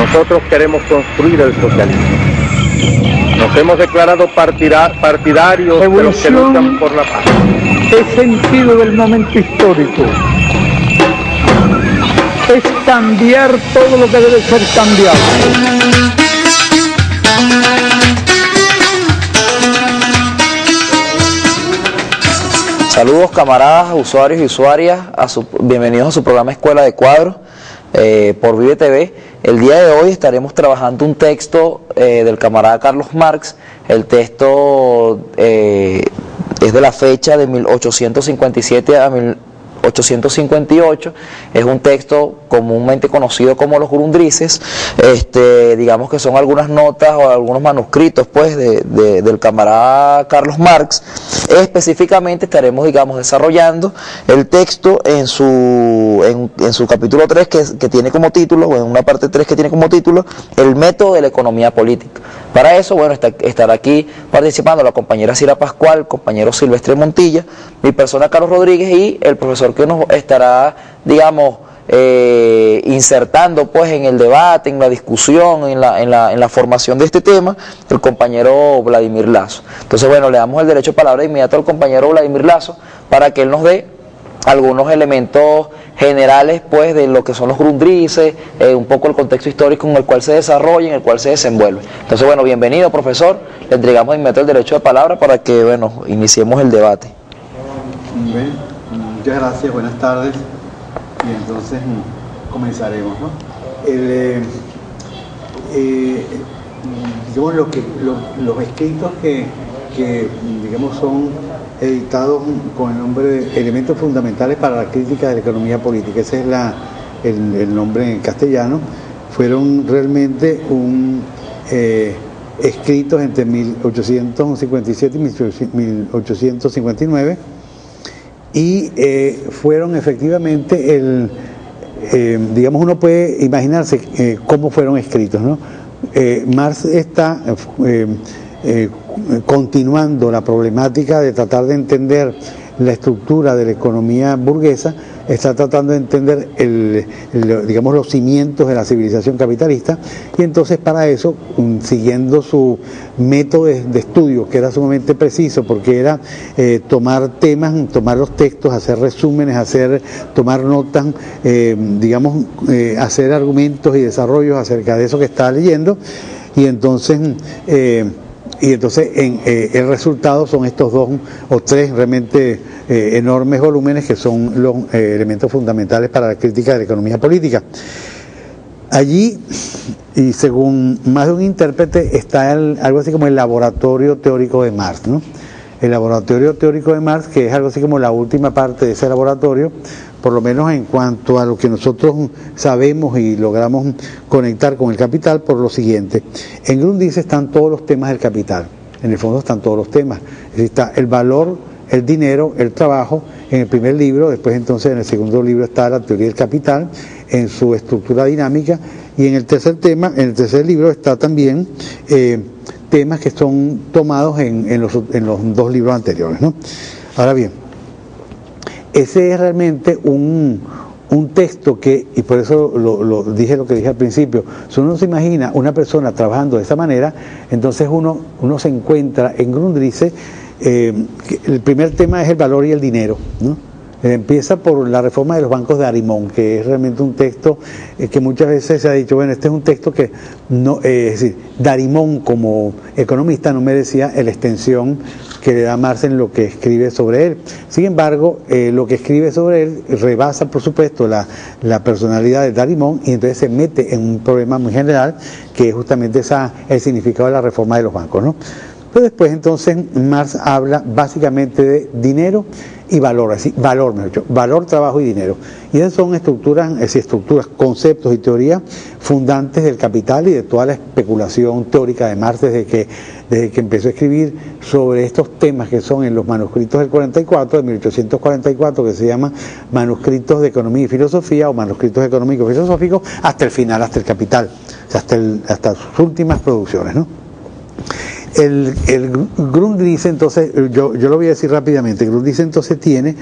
Nosotros queremos construir el socialismo. Nos hemos declarado partidarios de los que luchan por la paz. Es sentido del momento histórico. Es cambiar todo lo que debe ser cambiado. Saludos camaradas, usuarios y usuarias, bienvenidos a su programa Escuela de Cuadros por Vive TV. El día de hoy estaremos trabajando un texto del camarada Carlos Marx. El texto es de la fecha de 1857 a 1858, es un texto comúnmente conocido como los Grundrises. Digamos que son algunas notas o algunos manuscritos pues del camarada Carlos Marx. Específicamente estaremos, digamos, desarrollando el texto en su capítulo 3 que tiene como título, o en una parte 3 que tiene como título, el método de la economía política. Para eso, bueno, estará aquí participando la compañera Cira Pascual, compañero Silvestre Montilla, mi persona Carlos Rodríguez y el profesor que nos estará, digamos, insertando pues en el debate, en la discusión, en la formación de este tema, el compañero Vladimir Lazo. Entonces, bueno, le damos el derecho de palabra de inmediato al compañero Vladimir Lazo para que él nos dé algunos elementos generales pues de lo que son los Grundrises, un poco el contexto histórico en el cual se desarrolla, en el cual se desenvuelve. Entonces, bueno, bienvenido, profesor, le entregamos de inmediato el derecho de palabra para que, bueno, iniciemos el debate. Bien, muchas gracias, buenas tardes, y entonces comenzaremos, ¿no? Digamos los escritos que digamos son editados con el nombre de Elementos Fundamentales para la Crítica de la Economía Política, ese es el nombre en castellano, fueron realmente escritos entre 1857 y 1859 y fueron efectivamente digamos, uno puede imaginarse cómo fueron escritos, ¿no? Marx está continuando la problemática de tratar de entender la estructura de la economía burguesa, está tratando de entender digamos, los cimientos de la civilización capitalista, y entonces para eso, siguiendo su método de estudio, que era sumamente preciso, porque era tomar temas, tomar los textos, hacer resúmenes, tomar notas, digamos, hacer argumentos y desarrollos acerca de eso que estaba leyendo, y entonces el resultado son estos dos o tres realmente enormes volúmenes que son los elementos fundamentales para la crítica de la economía política. Allí, y según más de un intérprete, está algo así como el laboratorio teórico de Marx, ¿no? El laboratorio teórico de Marx, que es algo así como la última parte de ese laboratorio, por lo menos en cuanto a lo que nosotros sabemos y logramos conectar con el capital, por lo siguiente. En Grundrisse están todos los temas del capital, en el fondo están todos los temas. Es decir, está el valor, el dinero, el trabajo, en el primer libro, después entonces en el segundo libro está la teoría del capital, en su estructura dinámica, y en el tercer libro está también temas que son tomados en los dos libros anteriores, ¿no? Ahora bien, ese es realmente un texto que, y por eso dije lo que dije al principio, si uno se imagina una persona trabajando de esa manera, entonces uno se encuentra en Grundrisse, el primer tema es el valor y el dinero, ¿no? Empieza por la reforma de los bancos de Arimón, que es realmente un texto que muchas veces se ha dicho, bueno, este es un texto que no, es decir, Arimón como economista no merecía la extensión que le da Marx en lo que escribe sobre él. Sin embargo, lo que escribe sobre él rebasa, por supuesto, la personalidad de Arimón, y entonces se mete en un problema muy general, que es justamente el significado de la reforma de los bancos, ¿no? Pero después entonces Marx habla básicamente de dinero y valor, así, valor, mejor dicho, valor, trabajo y dinero. Y esas son estructuras, conceptos y teorías fundantes del capital y de toda la especulación teórica de Marx desde que empezó a escribir sobre estos temas que son en los manuscritos del 44, de 1844, que se llama Manuscritos de Economía y Filosofía o Manuscritos Económicos y Filosóficos, hasta el final, hasta el capital, o sea, hasta sus últimas producciones, ¿no? El Grundrisse, entonces, yo lo voy a decir rápidamente, el Grundrisse entonces tiene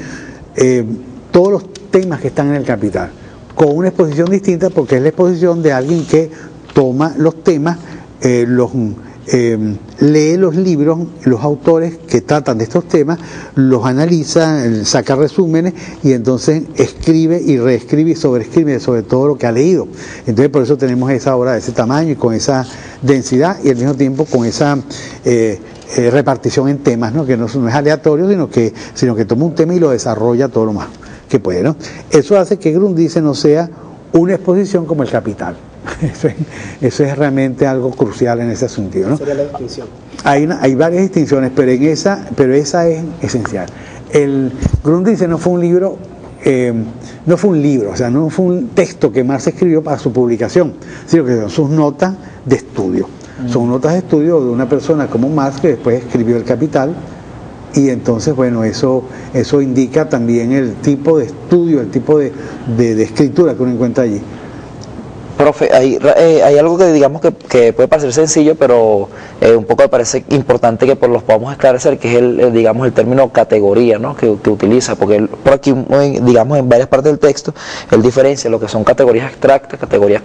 todos los temas que están en el capital, con una exposición distinta porque es la exposición de alguien que toma los temas, lee los libros, los autores que tratan de estos temas, los analiza, saca resúmenes y entonces escribe y reescribe y sobreescribe sobre todo lo que ha leído. Entonces por eso tenemos esa obra de ese tamaño y con esa densidad y al mismo tiempo con esa repartición en temas, ¿no? Que no es aleatorio, sino que toma un tema y lo desarrolla todo lo más que puede, ¿no? Eso hace que Grundrisse no sea una exposición como El Capital. Eso es realmente algo crucial en ese sentido, ¿no? Sería la distinción. Hay varias distinciones, pero esa es esencial. El Grundrisse no fue un libro, o sea, no fue un texto que Marx escribió para su publicación, sino que son sus notas de estudio. Son notas de estudio de una persona como Marx que después escribió El Capital. Y entonces, bueno, eso indica también el tipo de estudio, el tipo de escritura que uno encuentra allí. Profe, hay algo que digamos que puede parecer sencillo, pero un poco me parece importante que los podamos esclarecer, que es digamos el término categoría, ¿no? que utiliza, porque él, por aquí, digamos en varias partes del texto, él diferencia lo que son categorías abstractas, categorías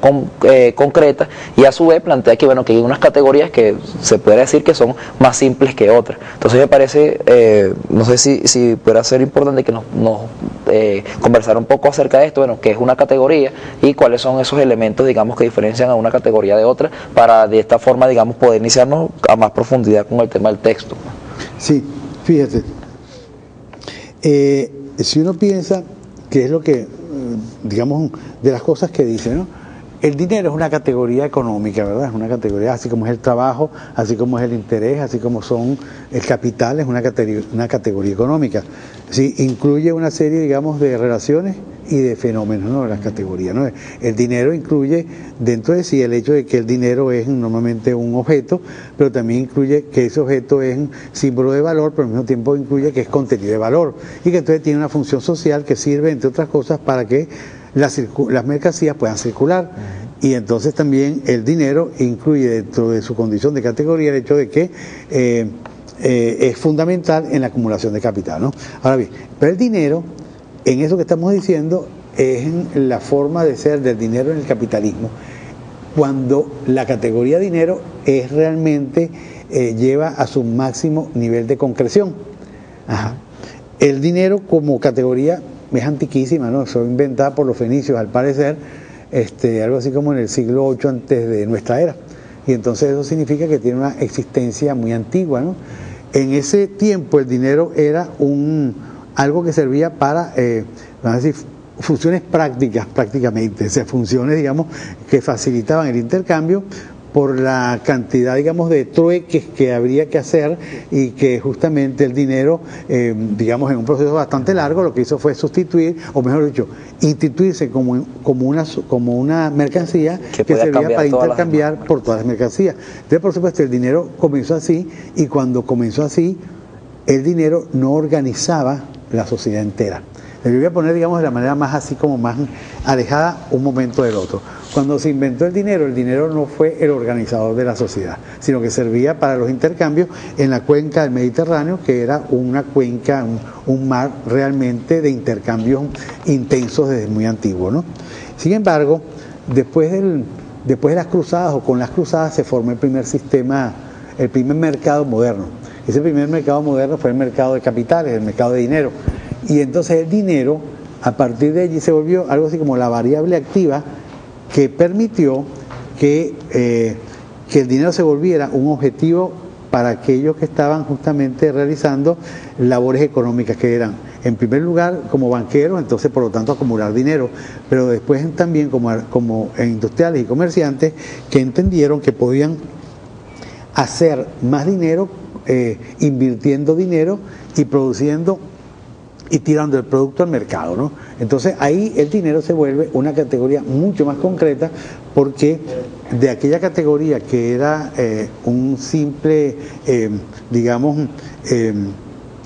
concretas, y a su vez plantea que, bueno, que hay unas categorías que se puede decir que son más simples que otras. Entonces me parece, no sé si pudiera ser importante que nos conversar un poco acerca de esto, bueno, qué es una categoría y cuáles son esos elementos, digamos, que diferencian a una categoría de otra, para de esta forma, digamos, poder iniciarnos a más profundidad con el tema del texto. Sí, fíjate, si uno piensa que es lo que, digamos, de las cosas que dice, ¿no? El dinero es una categoría económica, ¿verdad? Es una categoría, así como es el trabajo, así como es el interés, así como son el capital, es una categoría económica. Sí, incluye una serie, digamos, de relaciones y de fenómenos, ¿no? Las categorías, ¿no? El dinero incluye dentro de sí el hecho de que el dinero es normalmente un objeto, pero también incluye que ese objeto es un símbolo de valor, pero al mismo tiempo incluye que es contenido de valor y que entonces tiene una función social que sirve, entre otras cosas, para que las mercancías puedan circular. Y entonces también el dinero incluye dentro de su condición de categoría el hecho de que es fundamental en la acumulación de capital, ¿no? Ahora bien, pero el dinero, en eso que estamos diciendo, es en la forma de ser del dinero en el capitalismo, cuando la categoría dinero es realmente lleva a su máximo nivel de concreción. Ajá. El dinero como categoría es antiquísima, ¿no? Fue inventada por los fenicios, al parecer, algo así como en el siglo VIII antes de nuestra era. Y entonces eso significa que tiene una existencia muy antigua, ¿no? En ese tiempo el dinero era algo que servía para, vamos a decir, funciones prácticas prácticamente, o sea, funciones, digamos, que facilitaban el intercambio por la cantidad, digamos, de trueques que habría que hacer, y que justamente el dinero, digamos, en un proceso bastante largo, lo que hizo fue sustituir, o mejor dicho, instituirse como una mercancía que servía para intercambiar por todas las mercancías. Entonces, por supuesto, el dinero comenzó así, y cuando comenzó así, el dinero no organizaba la sociedad entera. Yo voy a poner, digamos, de la manera más así como más alejada un momento del otro. Cuando se inventó el dinero no fue el organizador de la sociedad, sino que servía para los intercambios en la cuenca del Mediterráneo, que era una cuenca, un mar realmente de intercambios intensos desde muy antiguo, ¿no? Sin embargo, después de las cruzadas, o con las cruzadas, se formó el primer sistema, el primer mercado moderno. Ese primer mercado moderno fue el mercado de capitales, el mercado de dinero. Y entonces el dinero, a partir de allí, se volvió algo así como la variable activa que permitió que el dinero se volviera un objetivo para aquellos que estaban justamente realizando labores económicas, que eran, en primer lugar, como banqueros, entonces por lo tanto acumular dinero, pero después también como industriales y comerciantes, que entendieron que podían hacer más dinero invirtiendo dinero y produciendo y tirando el producto al mercado, ¿no? Entonces ahí el dinero se vuelve una categoría mucho más concreta, porque de aquella categoría que era un simple, digamos,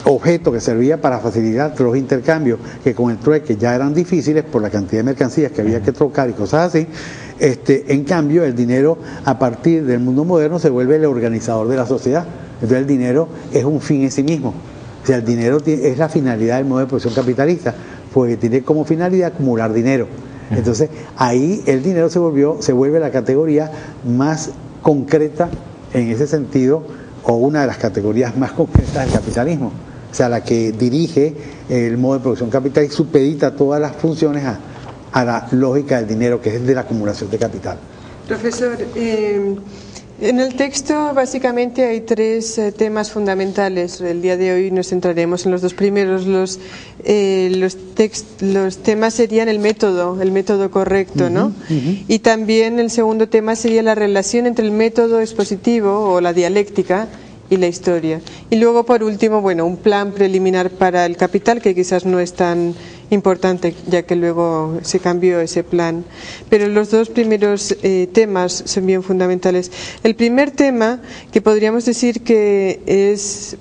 objeto que servía para facilitar los intercambios, que con el trueque ya eran difíciles por la cantidad de mercancías que había que trocar y cosas así, en cambio el dinero, a partir del mundo moderno, se vuelve el organizador de la sociedad. Entonces el dinero es un fin en sí mismo. O sea, el dinero es la finalidad del modo de producción capitalista, porque tiene como finalidad acumular dinero. Entonces, ahí el dinero se vuelve la categoría más concreta en ese sentido, o una de las categorías más concretas del capitalismo. O sea, la que dirige el modo de producción capital y supedita todas las funciones a la lógica del dinero, que es de la acumulación de capital. Profesor, en el texto básicamente hay tres temas fundamentales. El día de hoy nos centraremos en los dos primeros. Los temas serían el método correcto, ¿no? Y también el segundo tema sería la relación entre el método expositivo o la dialéctica y la historia. Y luego, por último, bueno, un plan preliminar para el capital, que quizás no es tan importante, ya que luego se cambió ese plan. Pero los dos primeros temas son bien fundamentales. El primer tema, que podríamos decir que es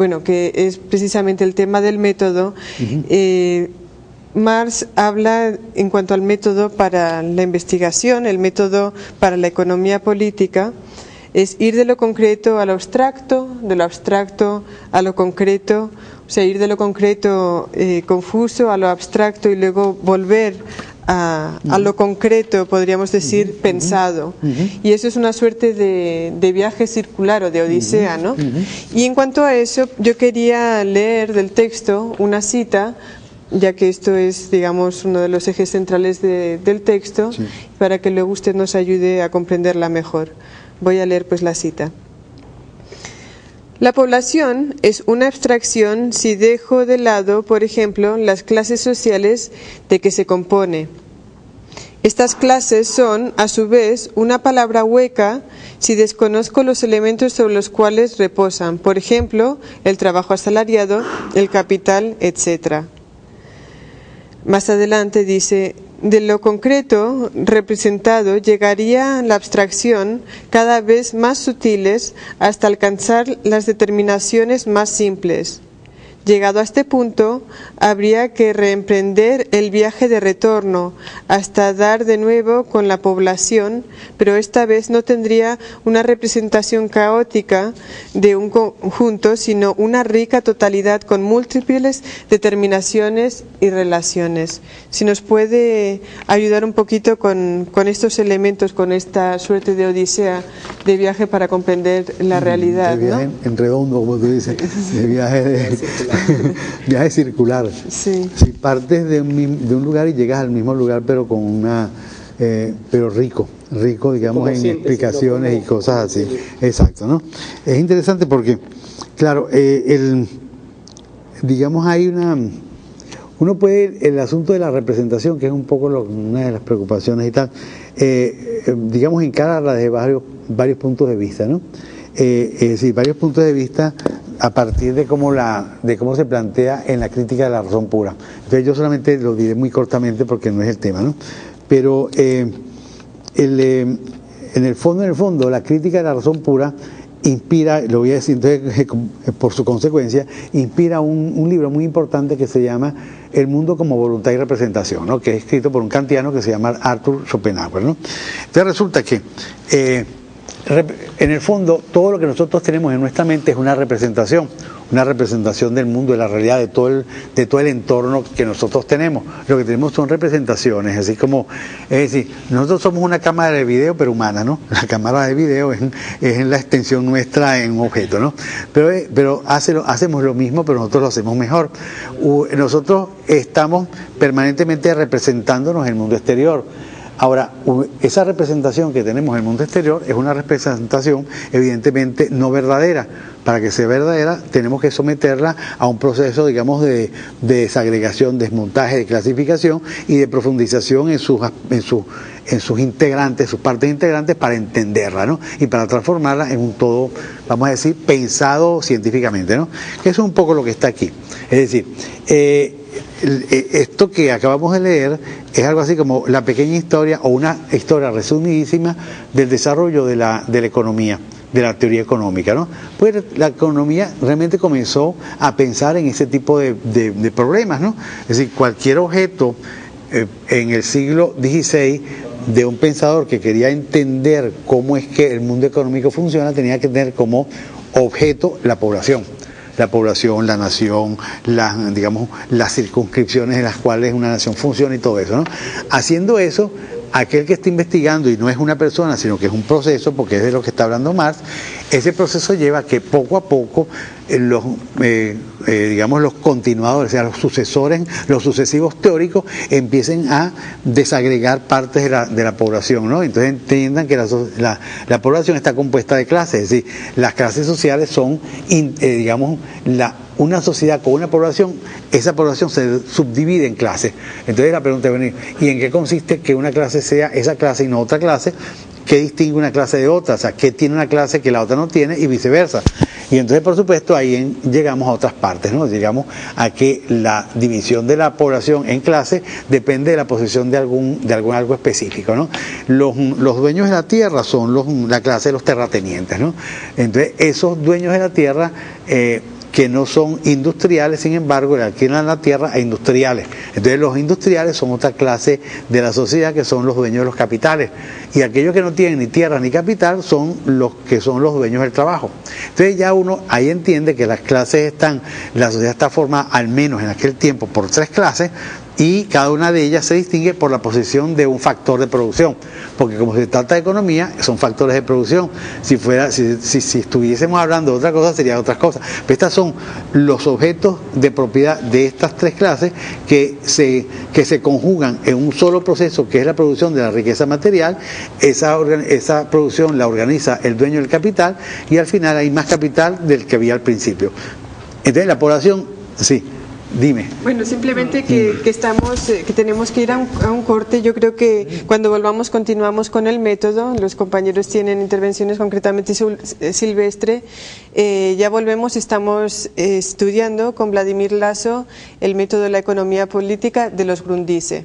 precisamente el tema del método. Marx habla en cuanto al método para la investigación, el método para la economía política. Es ir de lo concreto a lo abstracto, de lo abstracto a lo concreto, o sea, ir de lo concreto confuso a lo abstracto y luego volver a lo concreto, podríamos decir, pensado. Y eso es una suerte de viaje circular o de odisea, ¿no? Y en cuanto a eso, yo quería leer del texto una cita, ya que esto es, digamos, uno de los ejes centrales del texto, para que luego usted nos ayude a comprenderla mejor. Voy a leer pues la cita. La población es una abstracción si dejo de lado, por ejemplo, las clases sociales de que se compone. Estas clases son, a su vez, una palabra hueca si desconozco los elementos sobre los cuales reposan, por ejemplo, el trabajo asalariado, el capital, etc. Más adelante dice: de lo concreto representado llegaría la abstracción cada vez más sutiles hasta alcanzar las determinaciones más simples. Llegado a este punto, habría que reemprender el viaje de retorno hasta dar de nuevo con la población, pero esta vez no tendría una representación caótica de un conjunto, sino una rica totalidad con múltiples determinaciones y relaciones. Si nos puede ayudar un poquito con estos elementos, con esta suerte de odisea de viaje para comprender la realidad, de viaje, ¿no? En redondo, como tú dices, de viaje viaje circular. Sí. Si partes de un lugar y llegas al mismo lugar, pero con una pero rico, digamos, en explicaciones y cosas así. Exacto, ¿no? Es interesante porque, claro, digamos, hay uno puede, el asunto de la representación, que es un poco una de las preocupaciones y tal, digamos, encararla desde varios puntos de vista, ¿no? Es decir, varios puntos de vista a partir de cómo se plantea en la crítica de la razón pura. Entonces yo solamente lo diré muy cortamente porque no es el tema, ¿no? Pero en el fondo, la crítica de la razón pura inspira, lo voy a decir entonces, por su consecuencia, inspira un libro muy importante que se llama El mundo como voluntad y representación, ¿no? Que es escrito por un kantiano que se llama Arthur Schopenhauer, ¿no? Entonces resulta que en el fondo todo lo que nosotros tenemos en nuestra mente es una representación del mundo, de la realidad, de todo el entorno que nosotros tenemos. Lo que tenemos son representaciones, así como, es decir, nosotros somos una cámara de video pero humana, ¿no? La cámara de video es la extensión nuestra en un objeto, ¿no? Pero hacemos lo mismo, pero nosotros lo hacemos mejor. Nosotros estamos permanentemente representándonos en el mundo exterior. Ahora, esa representación que tenemos en el mundo exterior es una representación evidentemente no verdadera. Para que sea verdadera tenemos que someterla a un proceso, digamos, de desagregación, desmontaje, de clasificación y de profundización en sus integrantes, sus partes integrantes, para entenderla, ¿no? Y para transformarla en un todo, vamos a decir, pensado científicamente, ¿no? Que eso es un poco lo que está aquí. Es decir, esto que acabamos de leer es algo así como la pequeña historia o una historia resumidísima del desarrollo de la economía, de la teoría económica, ¿no? Pues la economía realmente comenzó a pensar en ese tipo de problemas, ¿no? Es decir, cualquier objeto en el siglo XVI de un pensador que quería entender cómo es que el mundo económico funciona tenía que tener como objeto la población. O la población, la nación, digamos, las circunscripciones en las cuales una nación funciona y todo eso, ¿no? Haciendo eso, aquel que está investigando, y no es una persona, sino que es un proceso, porque es de lo que está hablando Marx, ese proceso lleva a que poco a poco digamos, los continuadores, o sea, los sucesores, los sucesivos teóricos empiecen a desagregar partes de la población, ¿no? Entonces entiendan que la población está compuesta de clases, es decir, las clases sociales son, digamos, una sociedad con una población, esa población se subdivide en clases. Entonces la pregunta es, ¿y en qué consiste que una clase sea esa clase y no otra clase? ¿Qué distingue una clase de otra? O sea, ¿qué tiene una clase que la otra no tiene? Y viceversa. Y entonces, por supuesto, ahí llegamos a otras partes, ¿no? Llegamos a que la división de la población en clases depende de la posición de algo específico, ¿no? Los dueños de la tierra son la clase de los terratenientes, ¿no? Entonces, esos dueños de la tierra que no son industriales, sin embargo, le alquilan la tierra a industriales. Entonces los industriales son otra clase de la sociedad, que son los dueños de los capitales. Y aquellos que no tienen ni tierra ni capital son los que son los dueños del trabajo. Entonces ya uno ahí entiende que las clases la sociedad está formada, al menos en aquel tiempo, por 3 clases, y cada una de ellas se distingue por la posición de un factor de producción, porque como se trata de economía, son factores de producción. Si estuviésemos hablando de otra cosa, sería otras cosas. Pero estas son los objetos de propiedad de estas 3 clases que se conjugan en un solo proceso, que es la producción de la riqueza material. Esa producción la organiza el dueño del capital, y al final hay más capital del que había al principio. Entonces la población, sí. Dime. Bueno, simplemente que tenemos que ir a un corte. Yo creo que cuando volvamos continuamos con el método. Los compañeros tienen intervenciones, concretamente Silvestre. Ya volvemos, estamos estudiando con Vladimir Lasso el método de la economía política de los Grundrisse.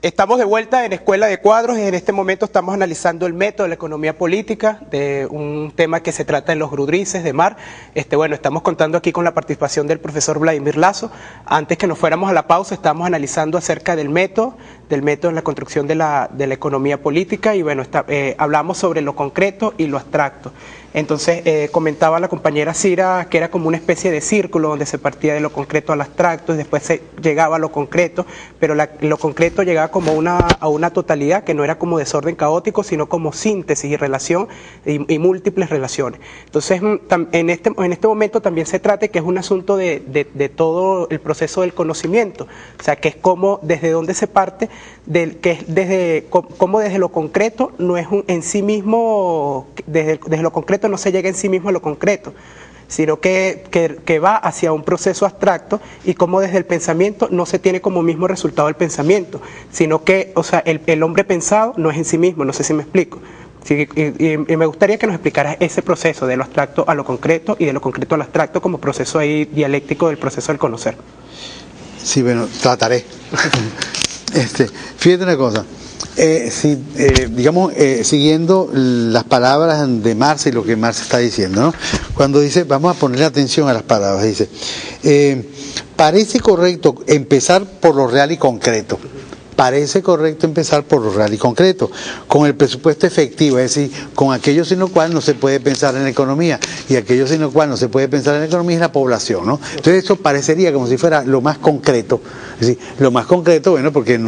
Estamos de vuelta en Escuela de Cuadros y en este momento estamos analizando el método de la economía política, de un tema que se trata en los Grundrisse de Marx. Bueno, estamos contando aquí con la participación del profesor Vladimir Lasso. Antes que nos fuéramos a la pausa, estábamos analizando acerca del método en la construcción de la economía política, y bueno, hablamos sobre lo concreto y lo abstracto. Entonces comentaba la compañera Cira que era como una especie de círculo donde se partía de lo concreto al abstracto y después se llegaba a lo concreto, pero lo concreto llegaba como a una totalidad que no era como desorden caótico, sino como síntesis y relación y múltiples relaciones. Entonces en este momento también se trata que es un asunto de todo el proceso del conocimiento, o sea, que es como desde dónde se parte, como desde lo concreto no es en sí mismo, desde lo concreto no se llega en sí mismo a lo concreto, sino que va hacia un proceso abstracto, y como desde el pensamiento no se tiene como mismo resultado el pensamiento, sino que, o sea, el hombre pensado no es en sí mismo, no sé si me explico. Sí, y me gustaría que nos explicaras ese proceso de lo abstracto a lo concreto y de lo concreto al abstracto como proceso ahí dialéctico del proceso del conocer. Sí, bueno, trataré. Fíjate una cosa. Siguiendo las palabras de Marx y lo que Marx está diciendo, ¿no? Cuando dice, vamos a ponerle atención a las palabras, dice, parece correcto empezar por lo real y concreto. Parece correcto empezar por lo real y concreto, con el presupuesto efectivo, es decir, con aquello sin lo cual no se puede pensar en la economía, y aquello sin lo cual no se puede pensar en la economía es la población, ¿no? Entonces eso parecería como si fuera lo más concreto, es decir, lo más concreto, bueno, porque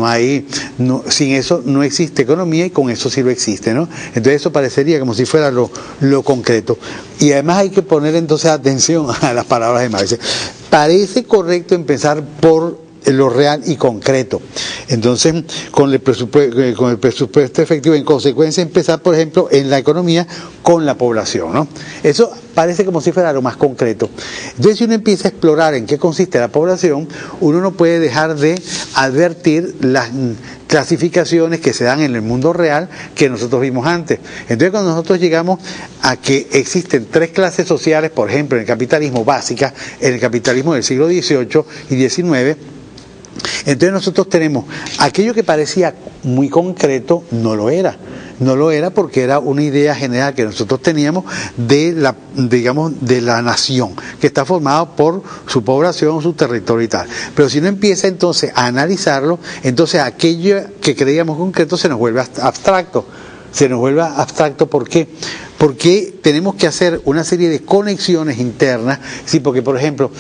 sin eso no existe economía, y con eso sí lo existe, ¿no? Entonces eso parecería como si fuera lo concreto. Y además hay que poner entonces atención a las palabras de Marx. Dice, parece correcto empezar por lo real y concreto. Entonces, con el presupuesto efectivo, en consecuencia, empezar, por ejemplo, en la economía con la población, ¿no? Eso parece como si fuera lo más concreto. Entonces, si uno empieza a explorar en qué consiste la población, uno no puede dejar de advertir las clasificaciones que se dan en el mundo real que nosotros vimos antes. Entonces, cuando nosotros llegamos a que existen 3 clases sociales, por ejemplo, en el capitalismo básicas, en el capitalismo del siglo XVIII y XIX, entonces nosotros tenemos aquello que parecía muy concreto, no lo era. No lo era porque era una idea general que nosotros teníamos de la, digamos, de la nación, que está formada por su población, su territorio y tal. Pero si uno empieza entonces a analizarlo, entonces aquello que creíamos concreto se nos vuelve abstracto. Se nos vuelve abstracto, ¿por qué? Porque tenemos que hacer una serie de conexiones internas, sí, porque por ejemplo,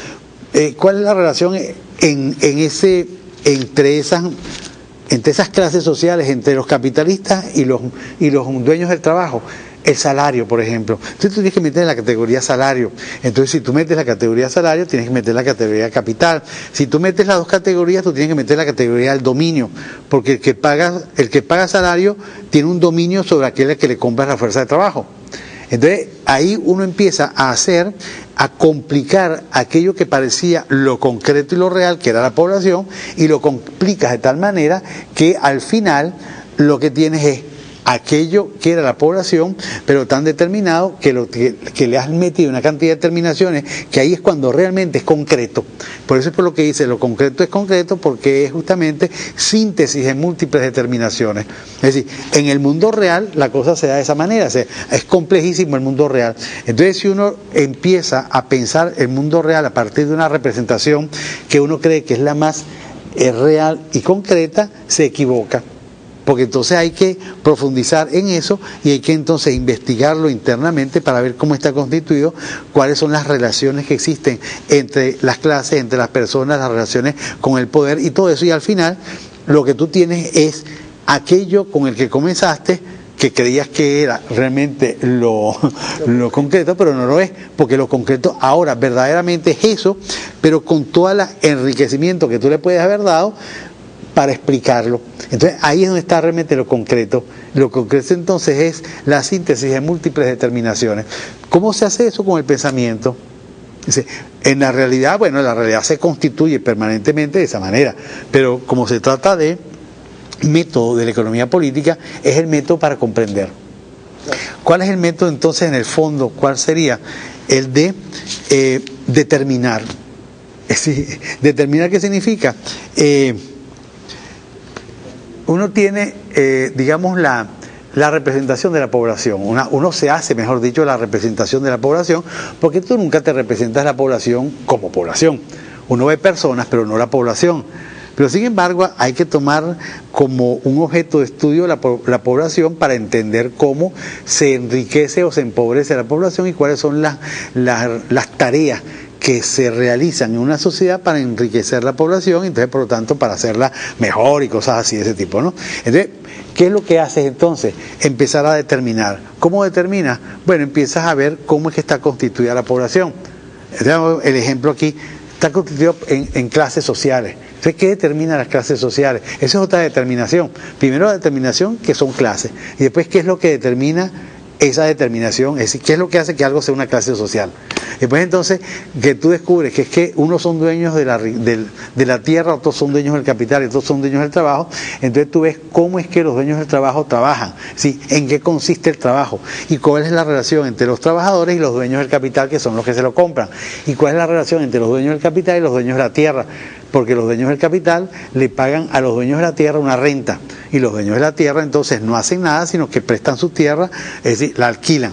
¿cuál es la relación entre esas clases sociales, entre los capitalistas y los dueños del trabajo? El salario, por ejemplo. Entonces tú tienes que meter la categoría salario. Entonces si tú metes la categoría salario, tienes que meter la categoría capital. Si tú metes las dos categorías, tú tienes que meter la categoría del dominio, porque el que paga salario tiene un dominio sobre aquel al que le compras la fuerza de trabajo. Entonces ahí uno empieza a complicar aquello que parecía lo concreto y lo real, que era la población, y lo complicas de tal manera que al final lo que tienes es aquello que era la población, pero tan determinado que le has metido una cantidad de determinaciones que ahí es cuando realmente es concreto. Por eso es por lo que dice, lo concreto es concreto, porque es justamente síntesis de múltiples determinaciones. Es decir, en el mundo real la cosa se da de esa manera, es complejísimo el mundo real. Entonces si uno empieza a pensar el mundo real a partir de una representación que uno cree que es la más real y concreta, se equivoca. Porque entonces hay que profundizar en eso y hay que entonces investigarlo internamente para ver cómo está constituido, cuáles son las relaciones que existen entre las clases, entre las personas, las relaciones con el poder y todo eso. Y al final lo que tú tienes es aquello con el que comenzaste, que creías que era realmente lo concreto, pero no lo es, porque lo concreto ahora verdaderamente es eso, pero con todo el enriquecimiento que tú le puedes haber dado para explicarlo. Entonces ahí es donde está realmente lo concreto. Lo concreto entonces es la síntesis de múltiples determinaciones. ¿Cómo se hace eso con el pensamiento? En la realidad, bueno, la realidad se constituye permanentemente de esa manera, pero como se trata de método de la economía política, es el método para comprender. ¿Cuál es el método entonces en el fondo? ¿Cuál sería? El de determinar. Es decir, ¿determinar qué significa? Uno tiene, digamos, la representación de la población. Uno se hace, mejor dicho, la representación de la población, porque tú nunca te representas la población como población. Uno ve personas, pero no la población. Pero sin embargo, hay que tomar como un objeto de estudio la población para entender cómo se enriquece o se empobrece la población y cuáles son las tareas que se realizan en una sociedad para enriquecer la población, entonces por lo tanto para hacerla mejor y cosas así de ese tipo, ¿no? Entonces, ¿qué es lo que haces entonces? Empezar a determinar. ¿Cómo determinas? Bueno, empiezas a ver cómo es que está constituida la población. El ejemplo aquí está constituido en clases sociales. Entonces, ¿qué determina las clases sociales? Esa es otra determinación. Primero la determinación, que son clases, y después qué es lo que determina esa determinación, es decir, qué es lo que hace que algo sea una clase social. Después entonces que tú descubres que es que unos son dueños de la tierra, otros son dueños del capital y otros son dueños del trabajo. Entonces tú ves cómo es que los dueños del trabajo trabajan, ¿sí? En qué consiste el trabajo y cuál es la relación entre los trabajadores y los dueños del capital, que son los que se lo compran, y cuál es la relación entre los dueños del capital y los dueños de la tierra, porque los dueños del capital le pagan a los dueños de la tierra una renta, y los dueños de la tierra entonces no hacen nada sino que prestan su tierra, es decir, la alquilan.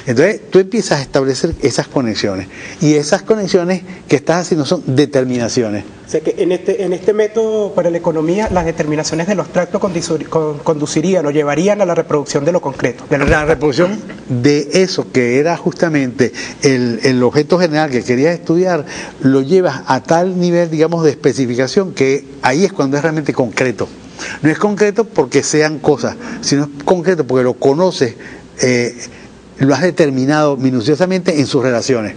Entonces tú empiezas a establecer esas conexiones, y esas conexiones que estás haciendo son determinaciones. O sea que en este método para la economía, las determinaciones de lo abstracto conducirían o llevarían a la reproducción de lo concreto. La reproducción de eso que era justamente el objeto general que querías estudiar, lo llevas a tal nivel, digamos, de especificación, que ahí es cuando es realmente concreto. No es concreto porque sean cosas, sino es concreto porque lo conoces, lo has determinado minuciosamente en sus relaciones.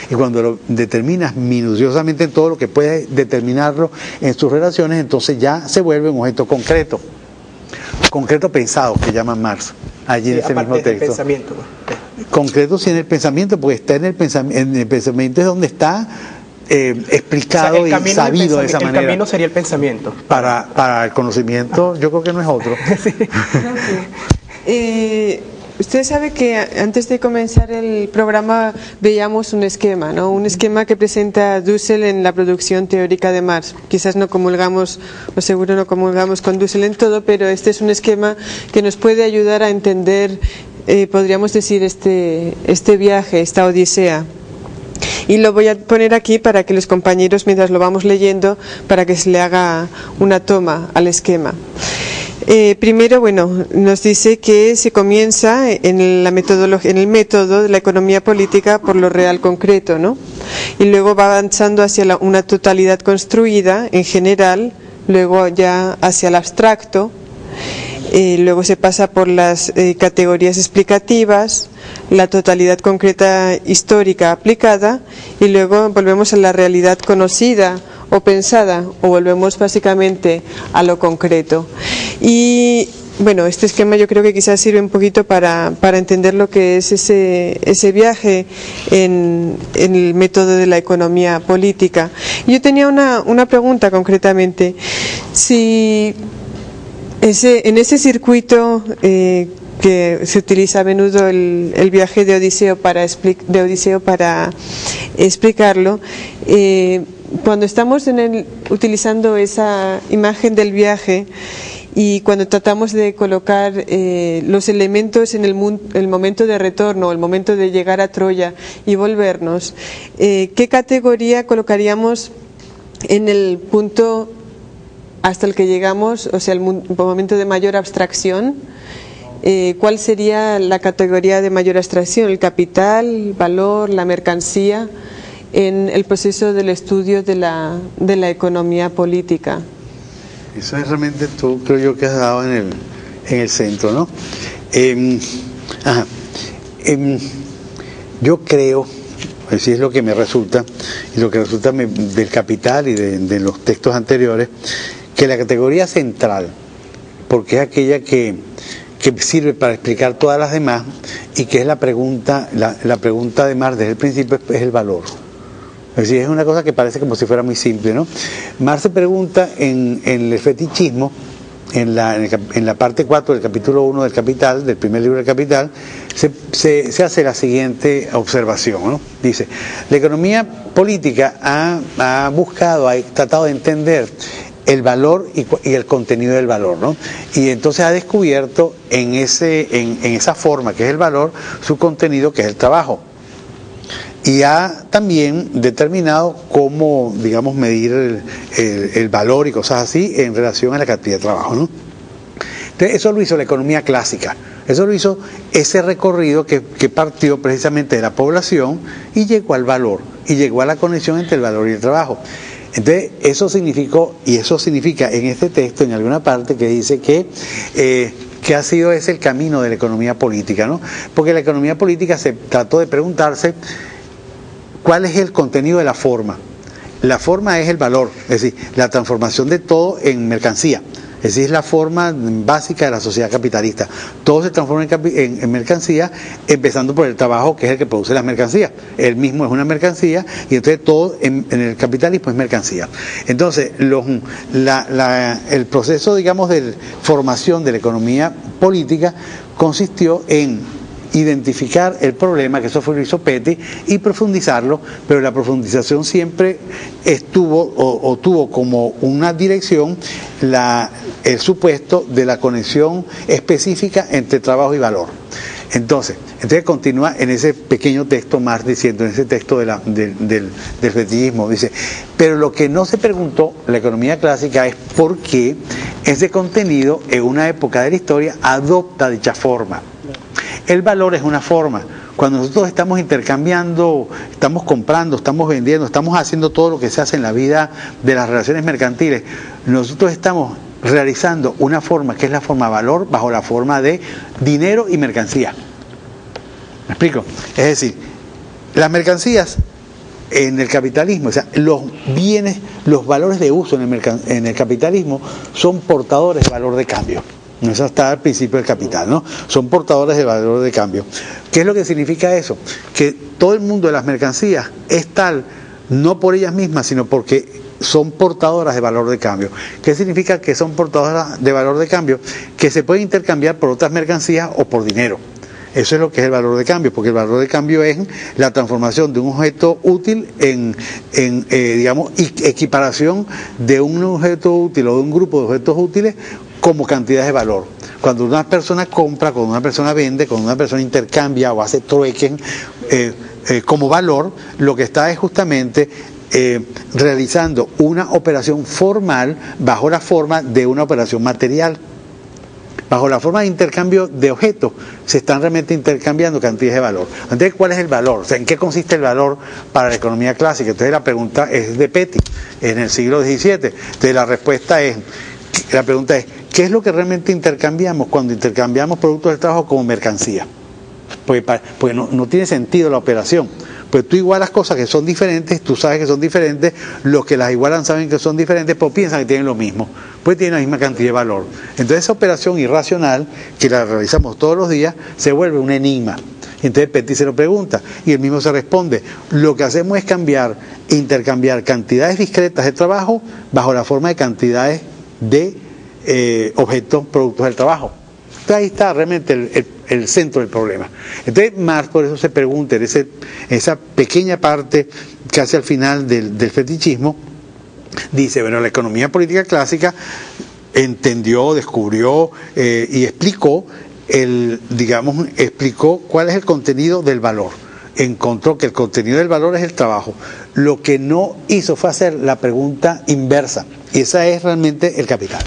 Y cuando lo determinas minuciosamente en todo lo que puedes determinarlo en sus relaciones, entonces ya se vuelve un objeto concreto. Concreto pensado, que llaman Marx, allí en ese mismo texto. Pensamiento. Concreto sí en el pensamiento, porque está en el pensamiento es donde está explicado y sabido de esa manera. El camino sería el pensamiento. Para el conocimiento, yo creo que no es otro. Sí. Usted sabe que antes de comenzar el programa veíamos un esquema, ¿no? Un esquema que presenta Dussel en la producción teórica de Marx. Quizás no comulgamos, o seguro no comulgamos con Dussel en todo, pero este es un esquema que nos puede ayudar a entender, podríamos decir, este viaje, esta odisea. Y lo voy a poner aquí para que los compañeros, mientras lo vamos leyendo, para que se le haga una toma al esquema. Primero, bueno, nos dice que se comienza en el método de la economía política por lo real concreto, ¿no? Y luego va avanzando hacia una totalidad construida en general, luego ya hacia el abstracto, luego se pasa por las categorías explicativas, la totalidad concreta histórica aplicada, y luego volvemos a la realidad conocida o pensada, o volvemos básicamente a lo concreto. Y bueno, este esquema yo creo que quizás sirve un poquito para entender lo que es ese viaje en el método de la economía política. Yo tenía una pregunta concretamente. Si en ese circuito que se utiliza a menudo el viaje de Odiseo para explicarlo, cuando estamos utilizando esa imagen del viaje y cuando tratamos de colocar los elementos en el momento de retorno, el momento de llegar a Troya y volvernos, ¿qué categoría colocaríamos en el punto hasta el que llegamos, o sea, el momento de mayor abstracción? ¿Cuál sería la categoría de mayor abstracción? ¿El capital, el valor, la mercancía? En el proceso del estudio de la economía política. Eso es realmente tú, creo yo, que has dado en el centro, ¿no? Yo creo, así es lo que me resulta, y lo que resulta del Capital y de los textos anteriores, que la categoría central, porque es aquella que sirve para explicar todas las demás, y que es la pregunta de Marx desde el principio, es el valor. Es decir, es una cosa que parece como si fuera muy simple, ¿no? Marx se pregunta en el fetichismo, en la parte 4 del capítulo 1 del Capital, del primer libro del Capital, se hace la siguiente observación, ¿no? Dice, la economía política ha tratado de entender el valor y el contenido del valor, ¿no? Y entonces ha descubierto en esa forma que es el valor, su contenido que es el trabajo. Y ha también determinado cómo, digamos, medir el valor y cosas así en relación a la cantidad de trabajo, ¿no? Entonces, eso lo hizo la economía clásica. Eso lo hizo ese recorrido que partió precisamente de la población y llegó al valor, y llegó a la conexión entre el valor y el trabajo. Entonces, eso significa en este texto, en alguna parte, que dice que ha sido ese el camino de la economía política, ¿no? Porque la economía política se trató de preguntarse ¿cuál es el contenido de la forma? La forma es el valor, es decir, la transformación de todo en mercancía. Es decir, es la forma básica de la sociedad capitalista. Todo se transforma en mercancía, empezando por el trabajo, que es el que produce las mercancías. Él mismo es una mercancía, y entonces todo en el capitalismo es mercancía. Entonces, el proceso, digamos, de formación de la economía política consistió en identificar el problema, que eso fue lo que hizo Petty, y profundizarlo, pero la profundización siempre tuvo como una dirección el supuesto de la conexión específica entre trabajo y valor. Entonces continúa en ese pequeño texto Marx diciendo, en ese texto del fetichismo, dice, pero lo que no se preguntó la economía clásica es por qué ese contenido en una época de la historia adopta dicha forma. El valor es una forma. Cuando nosotros estamos intercambiando, estamos comprando, estamos vendiendo, estamos haciendo todo lo que se hace en la vida de las relaciones mercantiles, nosotros estamos realizando una forma que es la forma valor bajo la forma de dinero y mercancía. ¿Me explico? Es decir, las mercancías en el capitalismo, o sea, los bienes, los valores de uso en el capitalismo son portadores de valor de cambio. Eso está al principio del capital, ¿no? Son portadores de valor de cambio. ¿Qué es lo que significa eso? Que todo el mundo de las mercancías es tal, no por ellas mismas, sino porque son portadoras de valor de cambio. ¿Qué significa que son portadoras de valor de cambio? Que se pueden intercambiar por otras mercancías o por dinero. Eso es lo que es el valor de cambio, porque el valor de cambio es la transformación de un objeto útil en digamos, equiparación de un objeto útil o de un grupo de objetos útiles como cantidades de valor. Cuando una persona compra, cuando una persona vende, cuando una persona intercambia o hace trueques como valor, lo que está es justamente realizando una operación formal bajo la forma de una operación material. Bajo la forma de intercambio de objetos se están realmente intercambiando cantidades de valor. Entonces, ¿cuál es el valor? O sea, ¿en qué consiste el valor para la economía clásica? Entonces, la pregunta es de Petty, en el siglo XVII. Entonces, la pregunta es, ¿qué es lo que realmente intercambiamos cuando intercambiamos productos del trabajo como mercancía? Porque no tiene sentido la operación. Pues tú igualas cosas que son diferentes, tú sabes que son diferentes, los que las igualan saben que son diferentes, pero piensan que tienen lo mismo, pues tienen la misma cantidad de valor. Entonces esa operación irracional, que la realizamos todos los días, se vuelve un enigma. Entonces Petty se lo pregunta, y él mismo se responde, lo que hacemos es intercambiar cantidades discretas de trabajo bajo la forma de cantidades de objetos, productos del trabajo. Entonces ahí está realmente el centro del problema. Entonces Marx por eso se pregunta en esa pequeña parte que hace al final del fetichismo, dice, bueno, la economía política clásica entendió, descubrió y explicó cuál es el contenido del valor. Encontró que el contenido del valor es el trabajo. Lo que no hizo fue hacer la pregunta inversa, y esa es realmente el capital.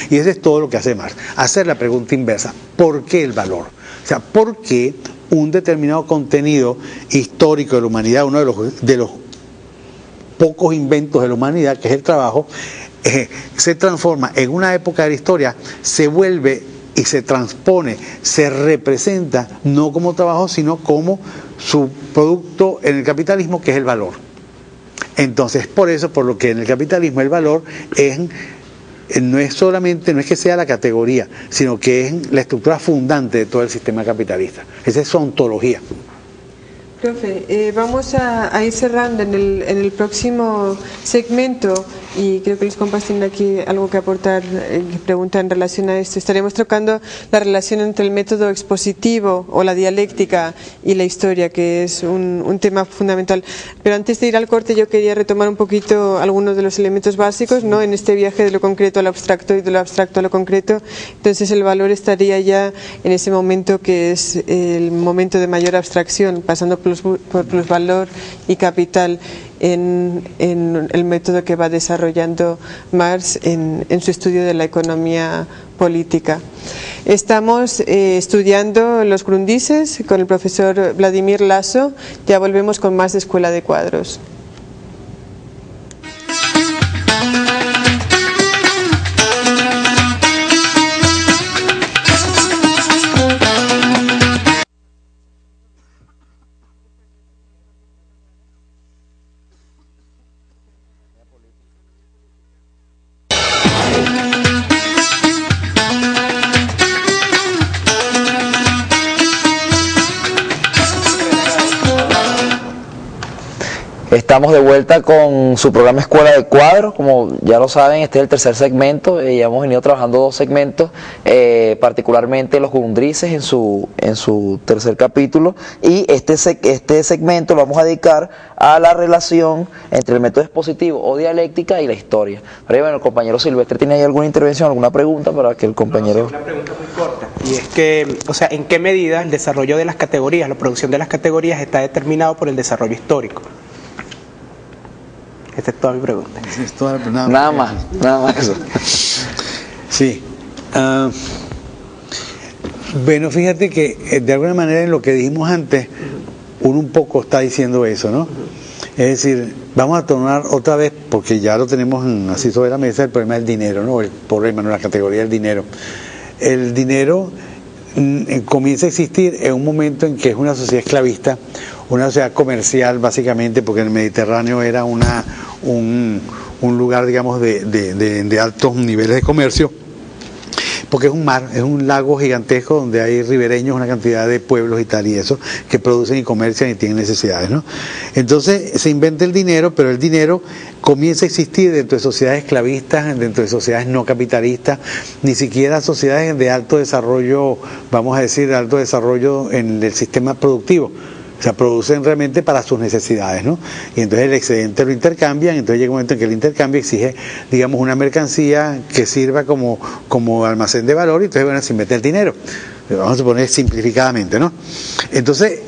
Y eso es todo lo que hace Marx, hacer la pregunta inversa, ¿por qué el valor? O sea, ¿por qué un determinado contenido histórico de la humanidad, uno de los pocos inventos de la humanidad, que es el trabajo, se transforma en una época de la historia, se vuelve y se transpone, se representa no como trabajo, sino como su producto en el capitalismo, que es el valor? Entonces, por eso, por lo que en el capitalismo el valor no es que sea la categoría, sino que es la estructura fundante de todo el sistema capitalista. Esa es su ontología. Profe, vamos a ir cerrando en el próximo segmento, y creo que los compas tienen aquí algo que aportar, que preguntan en relación a esto. Estaremos tocando la relación entre el método expositivo o la dialéctica y la historia, que es un tema fundamental. Pero antes de ir al corte, yo quería retomar un poquito algunos de los elementos básicos, ¿no? En este viaje de lo concreto al abstracto y de lo abstracto a lo concreto. Entonces el valor estaría ya en ese momento que es el momento de mayor abstracción, pasando por plusvalor y capital, en el método que va desarrollando Marx en su estudio de la economía política. Estamos estudiando los Grundrisse con el profesor Vladimir Lasso. Ya volvemos con más de Escuela de Cuadros. Estamos de vuelta con su programa Escuela de Cuadros. Como ya lo saben, este es el tercer segmento. Ya hemos venido trabajando dos segmentos, particularmente los Grundrisse en su tercer capítulo, y este segmento lo vamos a dedicar a la relación entre el método expositivo o dialéctica y la historia. Pero bueno, el compañero Silvestre tiene ahí alguna intervención, alguna pregunta para que el compañero... Una pregunta muy corta, y es que, o sea, ¿en qué medida el desarrollo de las categorías, la producción de las categorías está determinado por el desarrollo histórico? Esta es toda mi pregunta. Nada más eso. Sí. Bueno, fíjate que de alguna manera en lo que dijimos antes, uno un poco está diciendo eso, ¿no? Es decir, vamos a tornar otra vez, porque ya lo tenemos así sobre la mesa, el problema del dinero, ¿no? El problema, no, la categoría del dinero. El dinero comienza a existir en un momento en que es una sociedad esclavista, una sociedad comercial básicamente, porque el Mediterráneo era un lugar, digamos, de altos niveles de comercio, porque es un mar, es un lago gigantesco donde hay ribereños, una cantidad de pueblos y tal y eso, que producen y comercian y tienen necesidades, ¿no? Entonces se inventa el dinero, pero el dinero comienza a existir dentro de sociedades esclavistas, dentro de sociedades no capitalistas, ni siquiera sociedades de alto desarrollo, vamos a decir, de alto desarrollo en el sistema productivo. O sea, producen realmente para sus necesidades, ¿no? Y entonces el excedente lo intercambian, entonces llega un momento en que el intercambio exige, digamos, una mercancía que sirva como almacén de valor, y entonces, bueno, se mete el dinero. Vamos a suponer simplificadamente, ¿no? Entonces,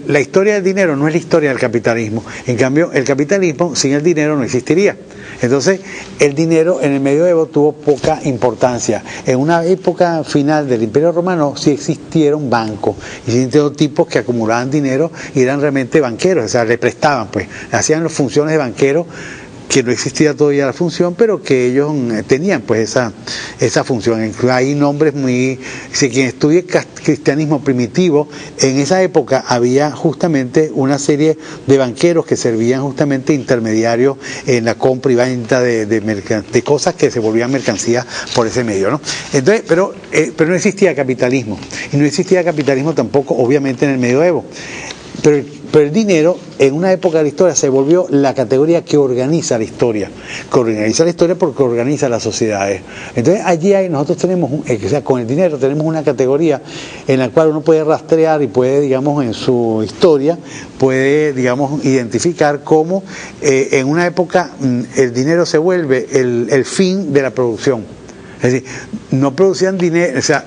la historia del dinero no es la historia del capitalismo. En cambio, el capitalismo sin el dinero no existiría. Entonces, el dinero en el medioevo tuvo poca importancia. En una época final del Imperio Romano sí existieron bancos, y existieron tipos que acumulaban dinero y eran realmente banqueros, o sea, le prestaban, pues, hacían las funciones de banquero, que no existía todavía la función, pero que ellos tenían pues esa función. Hay nombres muy... Si quien estudie cristianismo primitivo, en esa época había justamente una serie de banqueros que servían justamente intermediarios en la compra y venta de cosas que se volvían mercancías por ese medio, ¿no? Entonces, pero no existía capitalismo, y no existía capitalismo tampoco, obviamente, en el medioevo. Pero el dinero, en una época de la historia, se volvió la categoría que organiza la historia. Que organiza la historia porque organiza las sociedades. Entonces, allí nosotros tenemos, o sea, con el dinero tenemos una categoría en la cual uno puede rastrear y puede, digamos, en su historia, puede, digamos, identificar cómo en una época el dinero se vuelve el fin de la producción. Es decir, no producían dinero, o sea,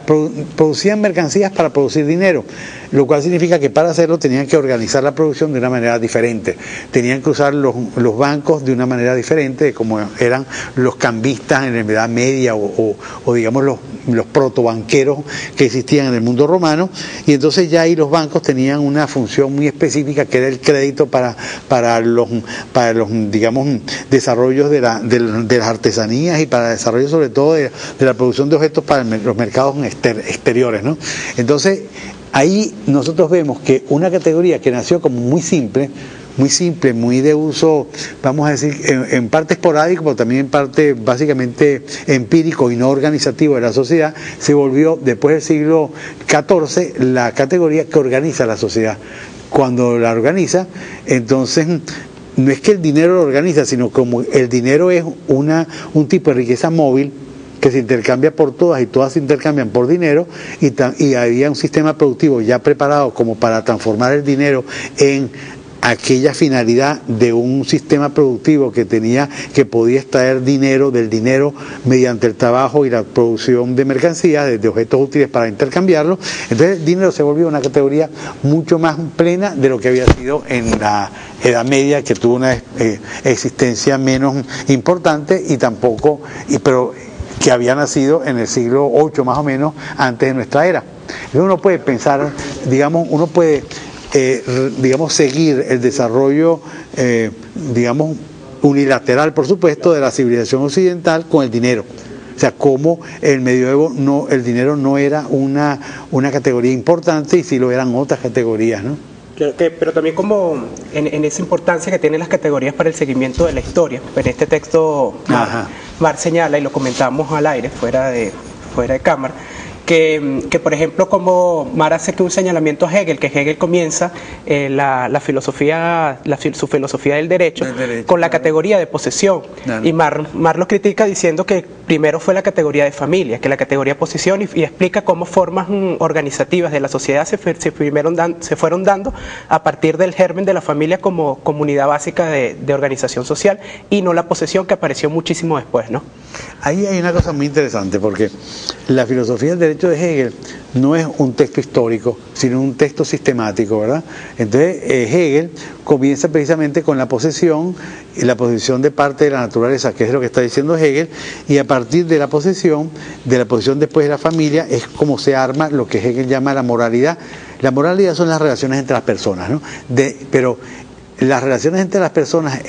producían mercancías para producir dinero, lo cual significa que para hacerlo tenían que organizar la producción de una manera diferente, tenían que usar los bancos de una manera diferente, como eran los cambistas en la Edad Media o digamos los protobanqueros que existían en el mundo romano, y entonces ya ahí los bancos tenían una función muy específica, que era el crédito para los digamos, desarrollos de las artesanías, y para el desarrollo sobre todo de la producción de objetos para los mercados exteriores, ¿no? Entonces, ahí nosotros vemos que una categoría que nació como muy simple, muy de uso, vamos a decir, en parte esporádico, pero también en parte básicamente empírico y no organizativo de la sociedad, se volvió después del siglo XIV la categoría que organiza la sociedad. Cuando la organiza, entonces no es que el dinero lo organiza, sino como el dinero es un tipo de riqueza móvil que se intercambia por todas, y todas se intercambian por dinero, y había un sistema productivo ya preparado como para transformar el dinero en aquella finalidad de un sistema productivo que podía extraer dinero del dinero mediante el trabajo y la producción de mercancías, de objetos útiles para intercambiarlo. Entonces el dinero se volvió una categoría mucho más plena de lo que había sido en la Edad Media, que tuvo una existencia menos importante, pero que había nacido en el siglo VIII más o menos, antes de nuestra era. Entonces uno puede pensar, digamos, seguir el desarrollo, digamos, unilateral, por supuesto, de la civilización occidental con el dinero. O sea, como el medioevo el dinero no era una categoría importante, y sí lo eran otras categorías, ¿no? Pero también como en esa importancia que tienen las categorías para el seguimiento de la historia. En este texto Mar señala, y lo comentamos al aire, fuera de cámara, que por ejemplo, como Mar hace que un señalamiento a Hegel, que Hegel comienza su filosofía del derecho con la categoría de posesión, y Mar lo critica diciendo que primero fue la categoría de familia, que la categoría de posesión, y explica cómo formas organizativas de la sociedad se fueron dando a partir del germen de la familia como comunidad básica de organización social, y no la posesión, que apareció muchísimo después, ¿no? Ahí hay una cosa muy interesante, porque la filosofía del derecho de Hegel no es un texto histórico, sino un texto sistemático, ¿verdad? Entonces Hegel comienza precisamente con la posesión, y la posesión de parte de la naturaleza, que es lo que está diciendo Hegel, y a partir de la posesión después de la familia, es como se arma lo que Hegel llama la moralidad. La moralidad son las relaciones entre las personas, ¿no? Pero las relaciones entre las personas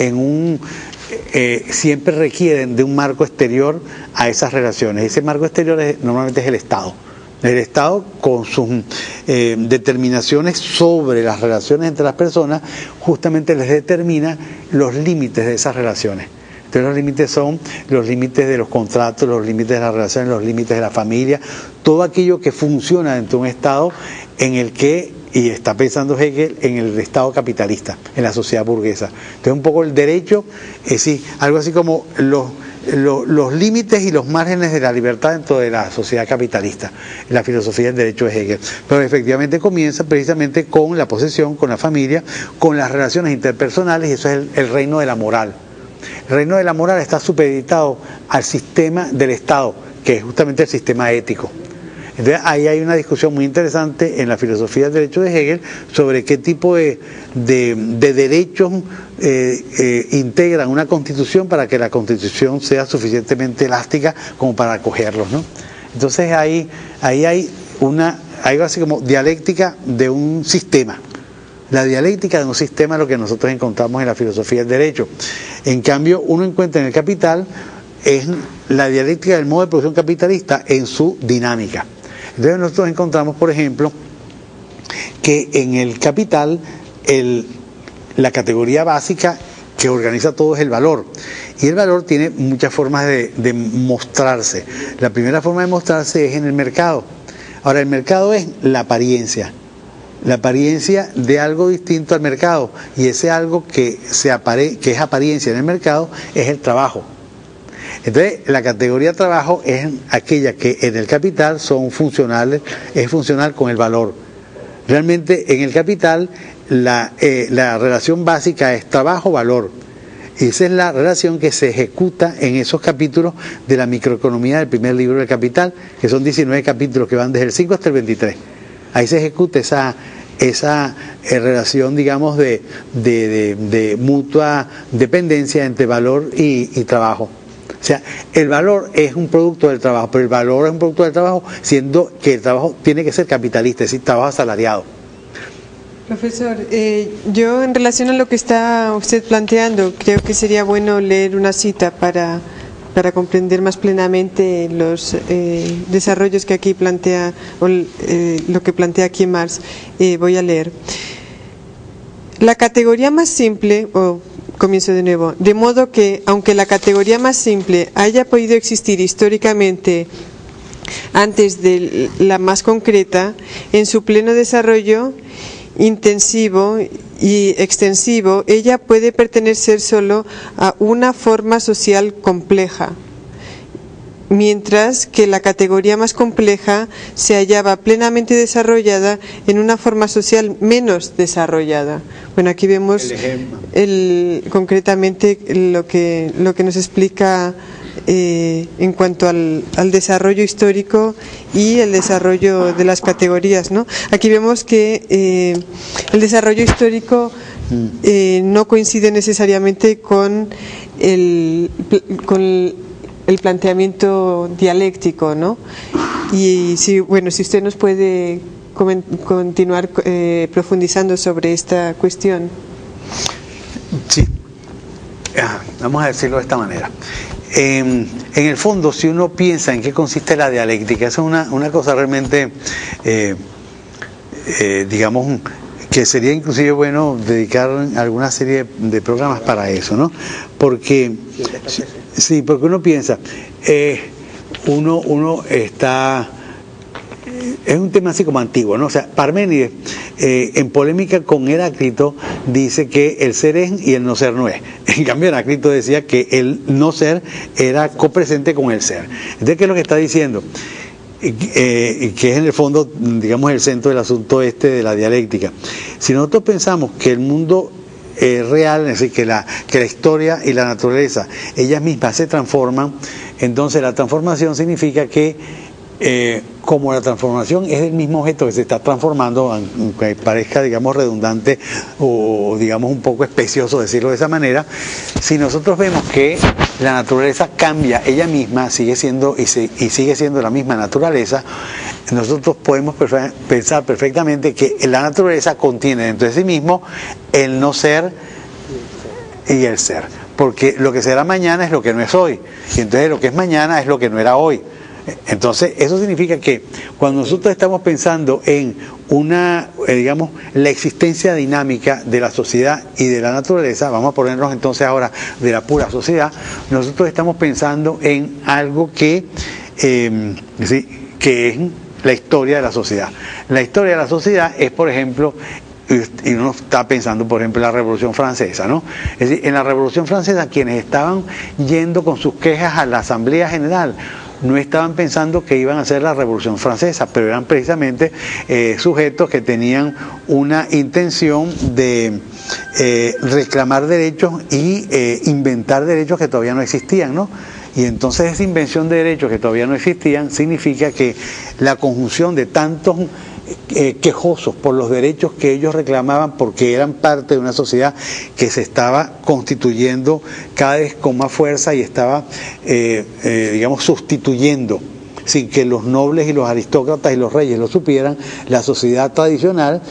siempre requieren de un marco exterior a esas relaciones. Ese marco exterior normalmente es el Estado. El Estado, con sus determinaciones sobre las relaciones entre las personas, justamente les determina los límites de esas relaciones. Entonces los límites son los límites de los contratos, los límites de las relaciones, los límites de la familia, todo aquello que funciona dentro de un Estado en el que, y está pensando Hegel, en el Estado capitalista, en la sociedad burguesa. Entonces un poco el derecho, es decir, algo así como los límites y los márgenes de la libertad dentro de la sociedad capitalista, la filosofía del derecho de Hegel. Pero efectivamente comienza precisamente con la posesión, con la familia, con las relaciones interpersonales, y eso es el reino de la moral. El reino de la moral está supeditado al sistema del Estado, que es justamente el sistema ético. Entonces ahí hay una discusión muy interesante en la filosofía del derecho de Hegel sobre qué tipo de derechos integran una constitución para que la constitución sea suficientemente elástica como para acogerlos, ¿no? Entonces ahí hay algo así como dialéctica de un sistema. La dialéctica de un sistema es lo que nosotros encontramos en la filosofía del derecho. En cambio, uno encuentra en el Capital es la dialéctica del modo de producción capitalista en su dinámica. Entonces nosotros encontramos, por ejemplo, que en el Capital la categoría básica que organiza todo es el valor. Y el valor tiene muchas formas de mostrarse. La primera forma de mostrarse es en el mercado. Ahora, el mercado es la apariencia de algo distinto al mercado, y ese algo que es apariencia en el mercado es el trabajo. Entonces, la categoría trabajo es aquella que en el Capital es funcional con el valor. Realmente en el Capital la relación básica es trabajo-valor. Y esa es la relación que se ejecuta en esos capítulos de la microeconomía del primer libro del Capital, que son 19 capítulos que van desde el 5 hasta el 23. Ahí se ejecuta esa relación, digamos, de mutua dependencia entre valor y trabajo. O sea, el valor es un producto del trabajo, pero el valor es un producto del trabajo, siendo que el trabajo tiene que ser capitalista, es decir, trabajo asalariado. Profesor, yo en relación a lo que está usted planteando, creo que sería bueno leer una cita para comprender más plenamente los desarrollos que aquí plantea, o lo que plantea aquí Marx. Voy a leer. La categoría más simple, comienzo de nuevo, de modo que, aunque la categoría más simple haya podido existir históricamente antes de la más concreta, en su pleno desarrollo intensivo y extensivo, ella puede pertenecer solo a una forma social compleja, mientras que la categoría más compleja se hallaba plenamente desarrollada en una forma social menos desarrollada. Bueno, aquí vemos concretamente lo que nos explica en cuanto al desarrollo histórico y el desarrollo de las categorías, ¿no? Aquí vemos que el desarrollo histórico no coincide necesariamente con el planteamiento dialéctico, ¿no? Y si usted nos puede continuar profundizando sobre esta cuestión. Sí, vamos a decirlo de esta manera. En el fondo, si uno piensa en qué consiste la dialéctica, eso es una cosa realmente, digamos, que sería inclusive bueno dedicar alguna serie de programas para eso, ¿no? Porque uno piensa, uno está... Es un tema así como antiguo, ¿no? O sea, Parménides, en polémica con Heráclito, dice que el ser es y el no ser no es. En cambio, Heráclito decía que el no ser era copresente con el ser. Entonces, ¿qué es lo que está diciendo? Que es en el fondo, digamos, el centro del asunto de la dialéctica. Si nosotros pensamos que el mundo real, es decir, que la historia y la naturaleza, ellas mismas se transforman, entonces la transformación significa que como la transformación es del mismo objeto que se está transformando, aunque parezca, digamos, redundante o digamos un poco especioso decirlo de esa manera, si nosotros vemos que la naturaleza cambia ella misma, sigue siendo y sigue siendo la misma naturaleza, nosotros podemos pensar perfectamente que la naturaleza contiene dentro de sí mismo el no ser y el ser, porque lo que será mañana es lo que no es hoy, y entonces lo que es mañana es lo que no era hoy. Entonces, eso significa que cuando nosotros estamos pensando en digamos, la existencia dinámica de la sociedad y de la naturaleza, vamos a ponernos entonces ahora de la pura sociedad, nosotros estamos pensando en algo que es la historia de la sociedad. La historia de la sociedad es, por ejemplo, y uno está pensando, por ejemplo, en la Revolución Francesa, ¿no? Es decir, en la Revolución Francesa, quienes estaban yendo con sus quejas a la Asamblea General, no estaban pensando que iban a hacer la Revolución Francesa, pero eran precisamente sujetos que tenían una intención de reclamar derechos y inventar derechos que todavía no existían, ¿no? Y entonces esa invención de derechos que todavía no existían significa que la conjunción de tantos quejosos por los derechos que ellos reclamaban, porque eran parte de una sociedad que se estaba constituyendo cada vez con más fuerza y estaba, digamos, sustituyendo, sin que los nobles y los aristócratas y los reyes lo supieran, la sociedad tradicional.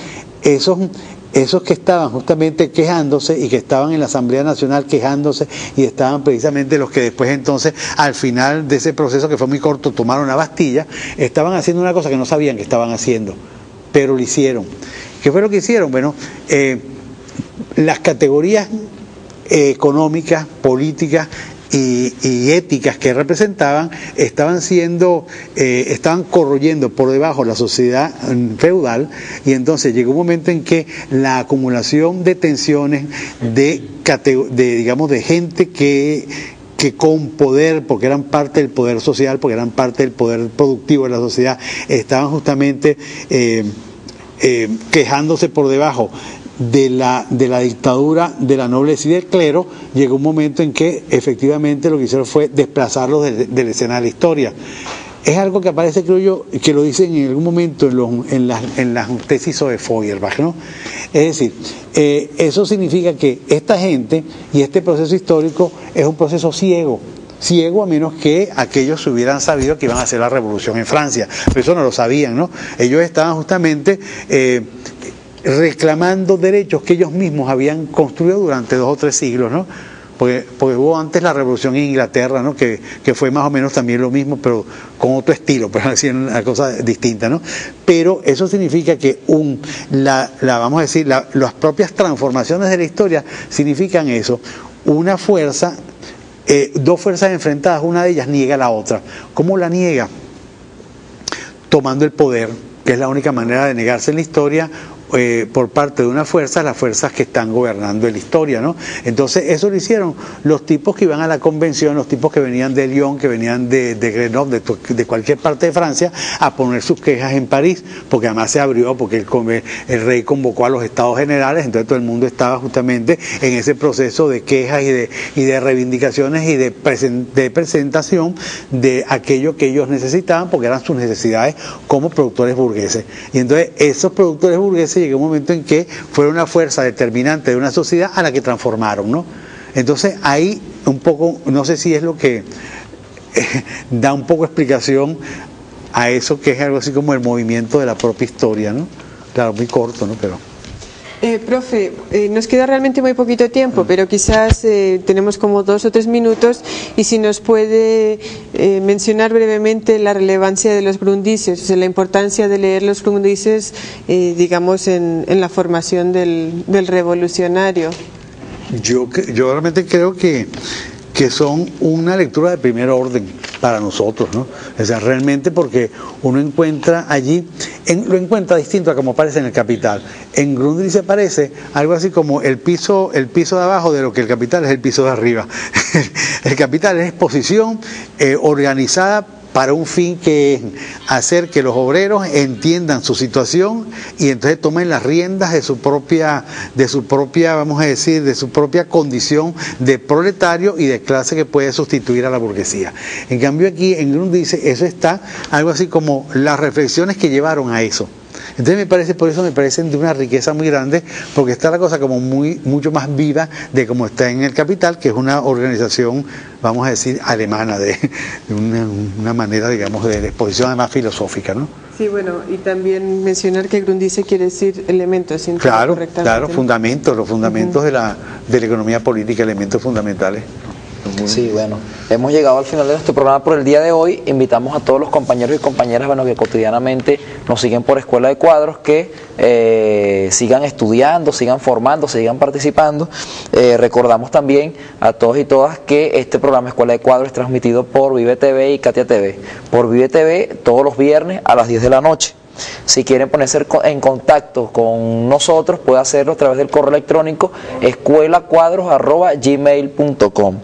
Esos que estaban justamente quejándose y que estaban en la Asamblea Nacional quejándose y estaban precisamente los que después entonces al final de ese proceso que fue muy corto tomaron la Bastilla, estaban haciendo una cosa que no sabían que estaban haciendo, pero lo hicieron. ¿Qué fue lo que hicieron? Bueno, las categorías económicas, políticas y éticas que representaban estaban corroyendo por debajo la sociedad feudal, y entonces llegó un momento en que la acumulación de tensiones digamos de gente que con poder, porque eran parte del poder social, porque eran parte del poder productivo de la sociedad, estaban justamente quejándose por debajo de la dictadura de la nobleza y del clero. Llegó un momento en que efectivamente lo que hicieron fue desplazarlos de la escena de la historia. Es algo que aparece, creo yo, que lo dicen en algún momento en las tesis sobre Feuerbach, ¿no? Es decir, eso significa que esta gente y este proceso histórico es un proceso ciego a menos que aquellos hubieran sabido que iban a hacer la revolución en Francia, pero eso no lo sabían, ¿no? Ellos estaban justamente reclamando derechos que ellos mismos habían construido durante 2 o 3 siglos, ¿no? Porque hubo antes la revolución en Inglaterra, ¿no? Que fue más o menos también lo mismo, pero con otro estilo, pero así una cosa distinta, ¿no? Pero eso significa que vamos a decir, las propias transformaciones de la historia significan eso, una fuerza, 2 fuerzas enfrentadas, una de ellas niega a la otra. ¿Cómo la niega? Tomando el poder, que es la única manera de negarse en la historia, por parte de una fuerza, las fuerzas que están gobernando en la historia, ¿no? Entonces eso lo hicieron los tipos que iban a la convención, los tipos que venían de Lyon, que venían de Grenoble, de cualquier parte de Francia, a poner sus quejas en París, porque además se abrió, porque el rey convocó a los estados generales, entonces todo el mundo estaba justamente en ese proceso de quejas y de reivindicaciones y de presentación de aquello que ellos necesitaban, porque eran sus necesidades como productores burgueses. Y entonces esos productores burgueses llegó un momento en que fueron una fuerza determinante de una sociedad a la que transformaron, ¿no? Entonces ahí un poco, no sé si es lo que da un poco explicación a eso, que es algo así como el movimiento de la propia historia, ¿no? Claro, muy corto, ¿no? Pero... profe, nos queda realmente muy poquito tiempo, pero quizás tenemos como 2 o 3 minutos, y si nos puede mencionar brevemente la relevancia de los Grundrises, o sea, la importancia de leer los Grundrises, digamos, en la formación del revolucionario. Yo realmente creo que son una lectura de primer orden para nosotros, ¿no? O sea, realmente, porque uno encuentra allí, lo encuentra distinto a como aparece en el Capital. En Grundrisse aparece algo así como el piso de abajo de lo que el Capital es el piso de arriba. El Capital es exposición organizada para un fin, que es hacer que los obreros entiendan su situación y entonces tomen las riendas de su propia, vamos a decir, de su propia condición de proletario y de clase que puede sustituir a la burguesía. En cambio aquí en Grundrisse eso está algo así como las reflexiones que llevaron a eso. Entonces por eso me parecen de una riqueza muy grande, porque está la cosa como mucho más viva de como está en el Capital, que es una organización, vamos a decir, alemana, de una manera, digamos, de exposición además filosófica, ¿no? Sí, bueno, y también mencionar que Grundrisse quiere decir elementos. Claro, fundamentos, los fundamentos de la economía política, elementos fundamentales. Sí, bueno, hemos llegado al final de nuestro programa por el día de hoy. Invitamos a todos los compañeros y compañeras, bueno, que cotidianamente nos siguen por Escuela de Cuadros, que sigan estudiando, sigan formando, sigan participando. Recordamos también a todos y todas que este programa Escuela de Cuadros es transmitido por Vive TV y Katia TV. Por Vive TV todos los viernes a las 10 de la noche. Si quieren ponerse en contacto con nosotros, puede hacerlo a través del correo electrónico escuelacuadros@gmail.com.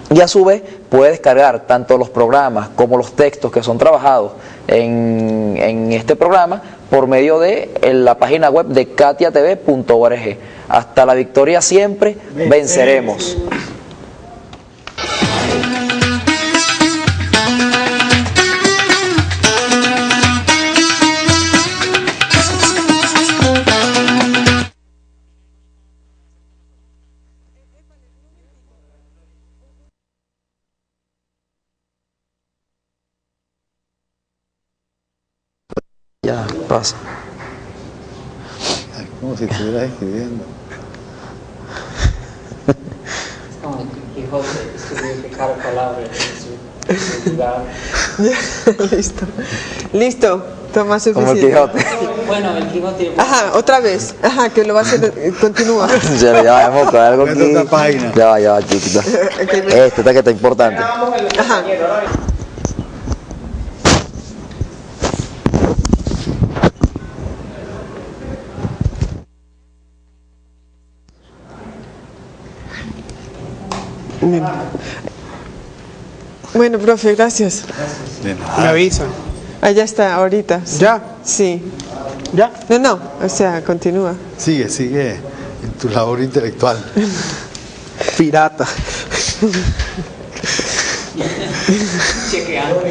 Y a su vez puede descargar tanto los programas como los textos que son trabajados en este programa por medio de la página web de katiatv.org. Hasta la victoria siempre, venceremos. Ya, pasa. Como si estuvieras escribiendo. Como el Quijote, escribir cada palabra en su lugar. Listo, toma suficiente. Como el Quijote. Bueno, el Quijote. Ajá, otra vez. Ajá, que lo va a hacer, continúa. Ya vamos con algo aquí. Otra página. Ya va, chiquita. Esta que está importante. Ajá. Bien. Bueno, profe, gracias. De nada. Me avisan. Allá está, ahorita. ¿Ya? Sí. ¿Ya? No, o sea, continúa. Sigue en tu labor intelectual. Pirata. Chequeando.